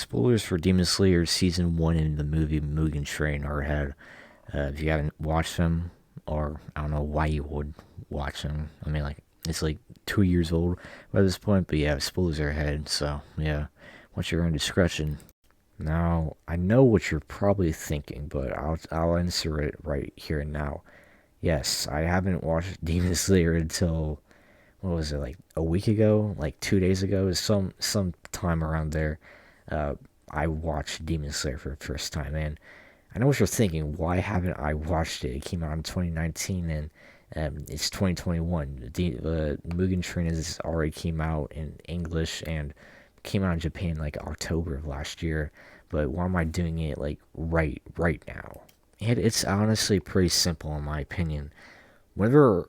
Spoilers for Demon Slayer Season 1 and the movie Mugen Train are ahead. If you haven't watched them, or I don't know why you would watch them. I mean, like, it's like 2 years old by this point, but yeah, spoilers are ahead, so yeah, watch your own discretion. Now, I know what you're probably thinking, but I'll answer it right here and now. Yes, I haven't watched Demon Slayer until, what was it, like a week ago, like 2 days ago, some time around there. Uh, I watched Demon Slayer for the first time, and I know what you're thinking. Why haven't I watched it? It came out in 2019, and it's 2021. The Mugen Train has already came out in English and came out in Japan like October of last year. But why am I doing it like right now? And it's honestly pretty simple in my opinion. Whenever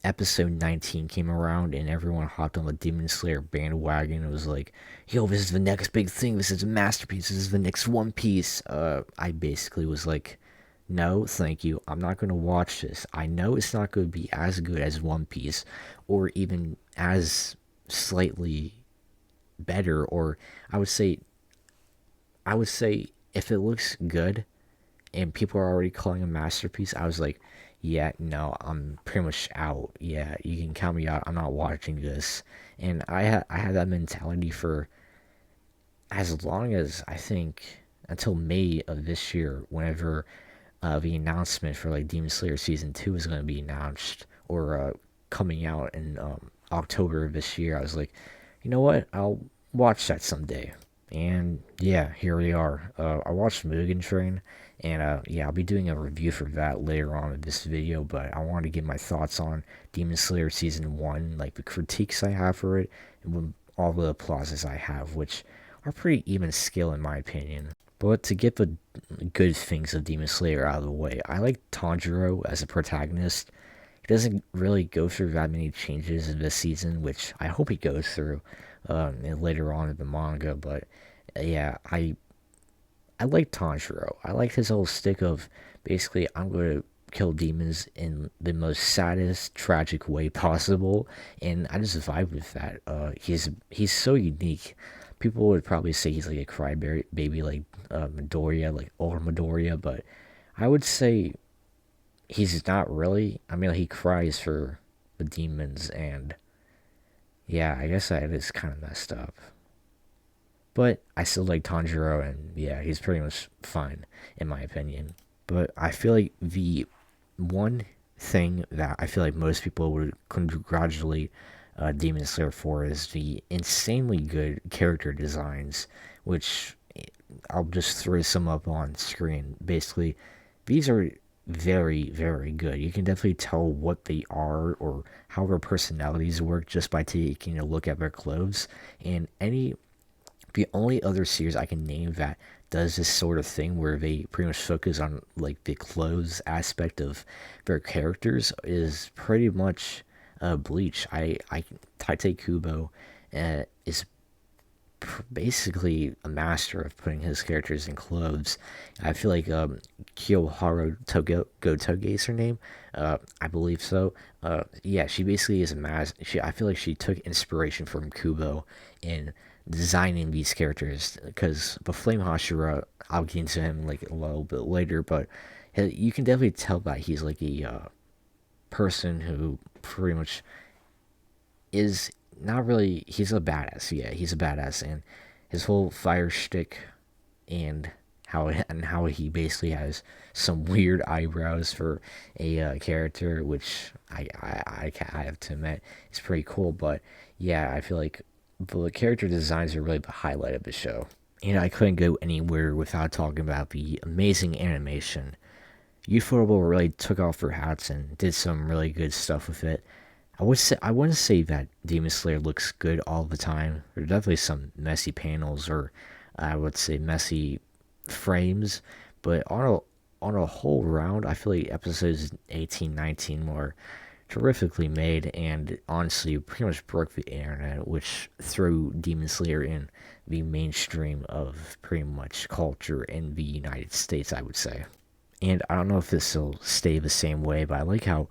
episode 19 came around and everyone hopped on the Demon Slayer bandwagon, it was like, yo, this is the next big thing. This is a masterpiece. This is the next One Piece. I basically was like, no, thank you. I'm not going to watch this. I know it's not going to be as good as One Piece or even as slightly better, or I would say I would say if it looks good and people are already calling a masterpiece, I was like, yeah, no, I'm pretty much out. Yeah, you can count me out. I'm not watching this. And I had that mentality for as long as I think until May of this year, whenever the announcement for like Demon Slayer season 2 is going to be announced or coming out in October of this year. I was like, you know what? I'll watch that someday. And yeah, here we are. I watched Mugen Train, and yeah, I'll be doing a review for that later on in this video. But I wanted to give my thoughts on Demon Slayer season 1, like the critiques I have for it, and all the applauses I have, which are pretty even scale in my opinion. But to get the good things of Demon Slayer out of the way, I like Tanjiro as a protagonist. He doesn't really go through that many changes in this season, which I hope he goes through and later on in the manga. But yeah, I like Tanjiro. I like his whole stick of basically I'm going to kill demons in the most saddest, tragic way possible, and I just vibe with that. He's so unique. People would probably say he's like a crybaby, like Midoriya, like old Midoriya, but I would say he's not really. I mean, like, he cries for the demons, and yeah, I guess that is kind of messed up. But I still like Tanjiro, and yeah, he's pretty much fine, in my opinion. But I feel like the one thing that I feel like most people would congratulate Demon Slayer for is the insanely good character designs, which I'll just throw some up on screen. Basically, these are very good. You can definitely tell what they are or how their personalities work just by taking a look at their clothes. And the only other series I can name that does this sort of thing where they pretty much focus on like the clothes aspect of their characters is pretty much Bleach. I Tite Kubo is basically a master of putting his characters in clothes. I feel like Kiyoharu Toge is her name. I believe so. Yeah, she basically is a I feel like she took inspiration from Kubo in designing these characters, because the Flame Hashira, I'll get into him like a little bit later, but you can definitely tell that he's like a person who pretty much is not really. He's a badass. Yeah, he's a badass, and his whole fire stick and how he basically has some weird eyebrows for a character, which I have to admit is pretty cool. But yeah, I feel like the character designs are really the highlight of the show. And I couldn't go anywhere without talking about the amazing animation. Ufotable really took off their hats and did some really good stuff with it. I wouldn't say that Demon Slayer looks good all the time. There are definitely some messy panels, or I would say messy frames, but on a whole round, I feel like episodes 18, 19 were terrifically made, and honestly pretty much broke the internet, which threw Demon Slayer in the mainstream of pretty much culture in the United States, I would say. And I don't know if this will stay the same way, but I like how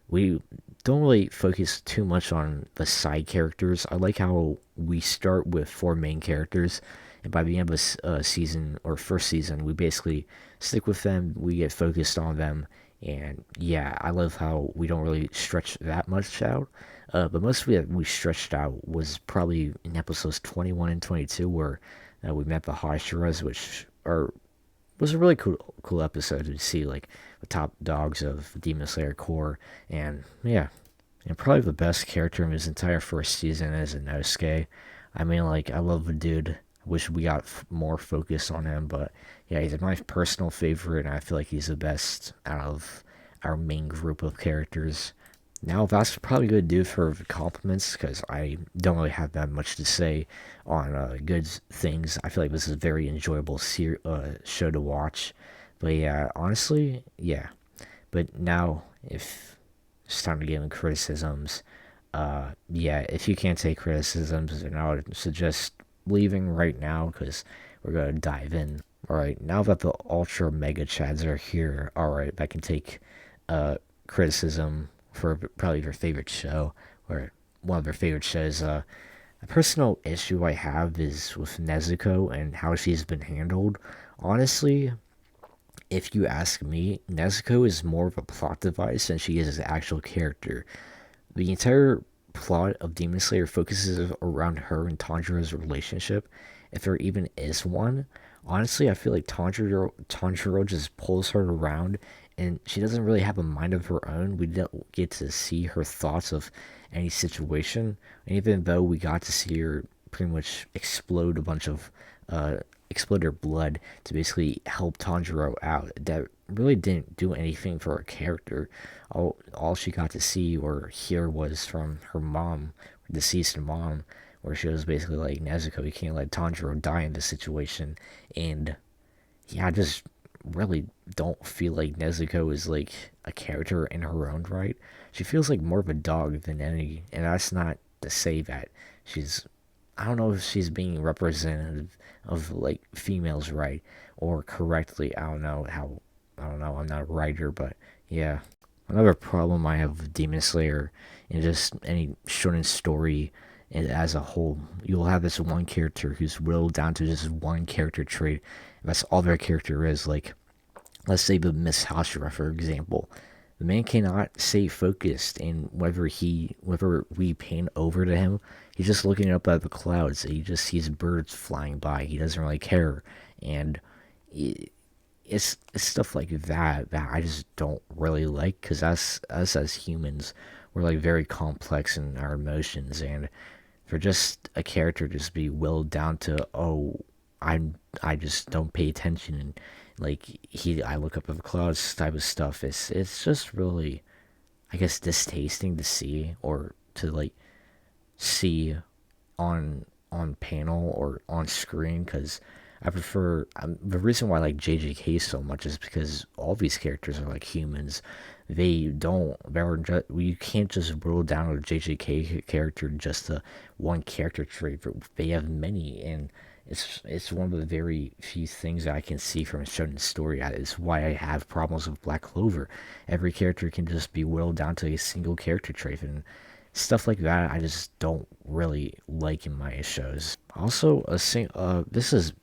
we don't really focus too much on the side characters. I like how we start with four main characters, and by the end of a season or first season, we basically stick with them. We get focused on them, and yeah, I love how we don't really stretch that much out. But mostly that we stretched out was probably in episodes 21 and 22, where we met the Hashiras, which are was a really cool episode to see like the top dogs of Demon Slayer core, and yeah, and probably the best character in his entire first season is Inosuke. I mean, like, I love the dude. Wish we got more focus on him, but yeah, he's my personal favorite, and I feel like he's the best out of our main group of characters. Now, that's probably good to do for compliments, because I don't really have that much to say on good things. I feel like this is a very enjoyable show to watch. But yeah, honestly, yeah. But now, if it's time to give him criticisms, yeah, if you can't take criticisms, then I would suggest leaving right now, because we're going to dive in. Alright, now that the Ultra Mega Chads are here, alright, I can take criticism for probably your favorite show, or one of their favorite shows. A personal issue I have is with Nezuko and how she's been handled. Honestly, if you ask me, Nezuko is more of a plot device than she is an actual character. The entire plot of Demon Slayer focuses around her and Tanjiro's relationship, if there even is one. Honestly, I feel like Tanjiro just pulls her around, and she doesn't really have a mind of her own. We don't get to see her thoughts of any situation, and even though we got to see her pretty much explode a bunch of explode her blood to basically help Tanjiro out, that really didn't do anything for her character. All she got to see or hear was from her mom, her deceased mom, where she was basically like, Nezuko, you can't let Tanjiro die in this situation. And yeah, I just really don't feel like Nezuko is like a character in her own right. She feels like more of a dog than any, and that's not to say that she's, I don't know if she's being representative of like females right or correctly. I don't know how, I don't know, I'm not a writer, but yeah. Another problem I have with Demon Slayer and just any shonen story as a whole, you'll have this one character who's whittled down to just one character trait. That's all their character is. Like, let's say the Miss Hashira, for example. The man cannot stay focused, and whether we pan over to him, he's just looking up at the clouds. He just sees birds flying by. He doesn't really care, and it's stuff like that I just don't really like, because us as humans, we're like very complex in our emotions, and for just a character to just be willed down to, oh, I just don't pay attention, and like I look up at the clouds type of stuff. It's just really, I guess, distasteful to see, or to like see on panel or on screen, because I prefer, the reason why I like JJK so much is because all these characters are like humans. You can't just roll down a JJK character just to one character trait. They have many, and it's one of the very few things that I can see from a shonen story. It's why I have problems with Black Clover. Every character can just be whittled down to a single character trait, and stuff like that I just don't really like in my shows. Also, this is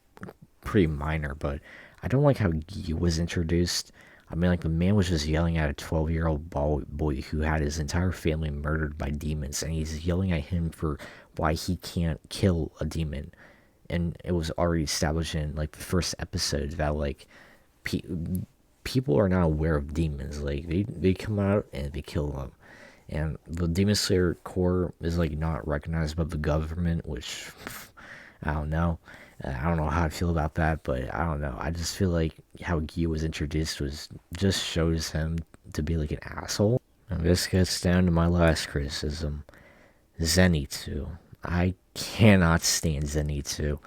pretty minor, but I don't like how Guy was introduced. I mean, like, the man was just yelling at a 12-year-old boy who had his entire family murdered by demons, and he's yelling at him for why he can't kill a demon. And it was already established in like the first episode that like pe- people are not aware of demons. Like, they come out and they kill them, and the Demon Slayer core is like not recognized by the government, which I don't know. I don't know how I feel about that, but I don't know. I just feel like how Guy was introduced was just shows him to be like an asshole. And this gets down to my last criticism. Zenitsu. I cannot stand Zenitsu.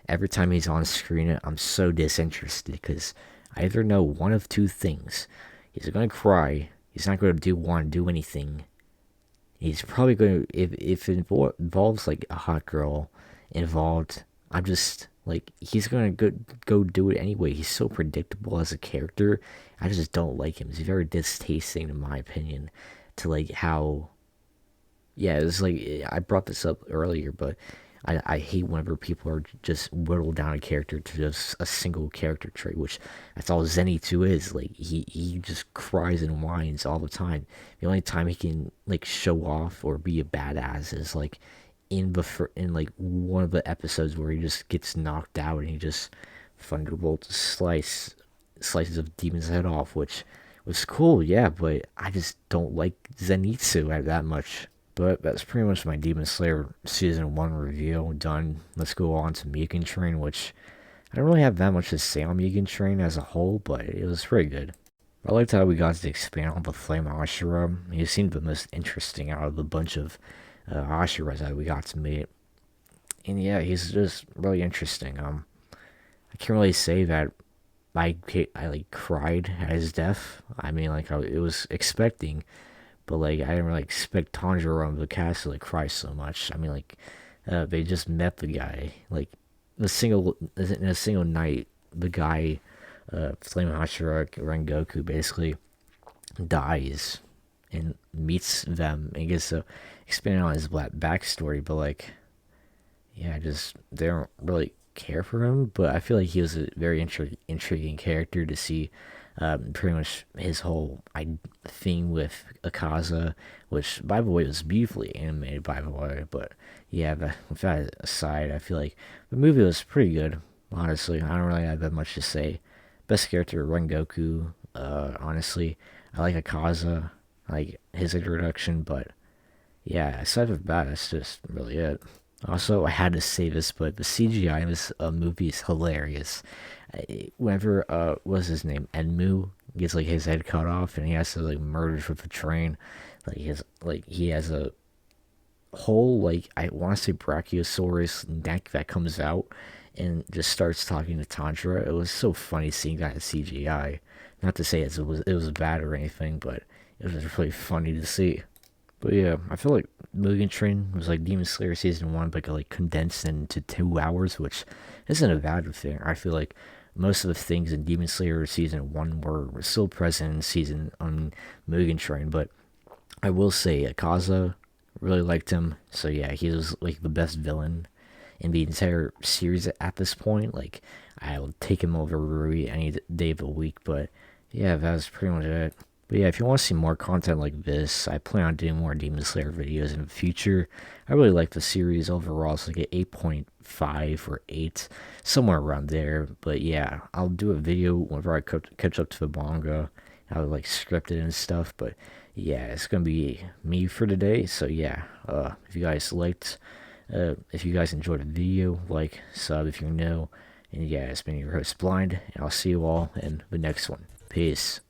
Every time he's on screen, I'm so disinterested, because I either know one of two things. He's going to cry. He's not going to want to do anything. He's probably going to, if it involves like a hot girl involved, I'm just like, he's going to go do it anyway. He's so predictable as a character. I just don't like him. He's very distasteful, in my opinion, to like how, yeah, it's like, I brought this up earlier, but I hate whenever people are just whittled down a character to just a single character trait, which that's all Zenitsu is. Like he just cries and whines all the time. The only time he can like show off or be a badass is like in like one of the episodes where he just gets knocked out and he just thunderbolt slices of demon's head off, which was cool, yeah, but I just don't like Zenitsu that much. But that's pretty much my Demon Slayer Season 1 review done. Let's go on to Mugen Train, which I don't really have that much to say on Mugen Train as a whole, but it was pretty good. I liked how we got to expand on the Flame Ashura. He seemed the most interesting out of the bunch of Ashuras that we got to meet. And yeah, he's just really interesting. I can't really say that I like cried at his death. I mean, like it was expecting, but like I didn't really expect Tanjiro and the cast to like cry so much. I mean, like they just met the guy like in a single night. The guy, Flame Hashira Rengoku, basically dies and meets them and gets to expand on his backstory. But like, yeah, just they don't really care for him. But I feel like he was a very intriguing character to see. Pretty much his whole thing with Akaza, which by the way was beautifully animated, by the way. But yeah, with that aside, I feel like the movie was pretty good. Honestly, I don't really have that much to say. Best character Rengoku. Honestly, I like Akaza, I like his introduction, but yeah, aside of that, that's just really it. Also, I had to say this, but the CGI in this movie is hilarious. Whenever, what's his name? Enmu gets like his head cut off and he has to like merge with the train. He has a whole like I want to say Brachiosaurus neck that comes out and just starts talking to Tanjiro. It was so funny seeing that in CGI. Not to say it was bad or anything, but it was really funny to see. But yeah, I feel like Mugen Train was like Demon Slayer Season 1, but like condensed into 2 hours, which isn't a bad thing. I feel like most of the things in Demon Slayer Season 1 were still present in Season on Mugen Train, but I will say Akaza, really liked him. So yeah, he was like the best villain in the entire series at this point. Like, I'll take him over Rui any day of the week, but yeah, that's pretty much it. But yeah, if you want to see more content like this, I plan on doing more Demon Slayer videos in the future. I really like the series overall. It's like an 8.5 or 8, somewhere around there. But yeah, I'll do a video whenever I catch up to the manga. I'll like script it and stuff. But yeah, it's going to be me for today. So yeah, if you guys if you guys enjoyed the video, like, sub if you're new. And yeah, it's been your host Blind, and I'll see you all in the next one. Peace.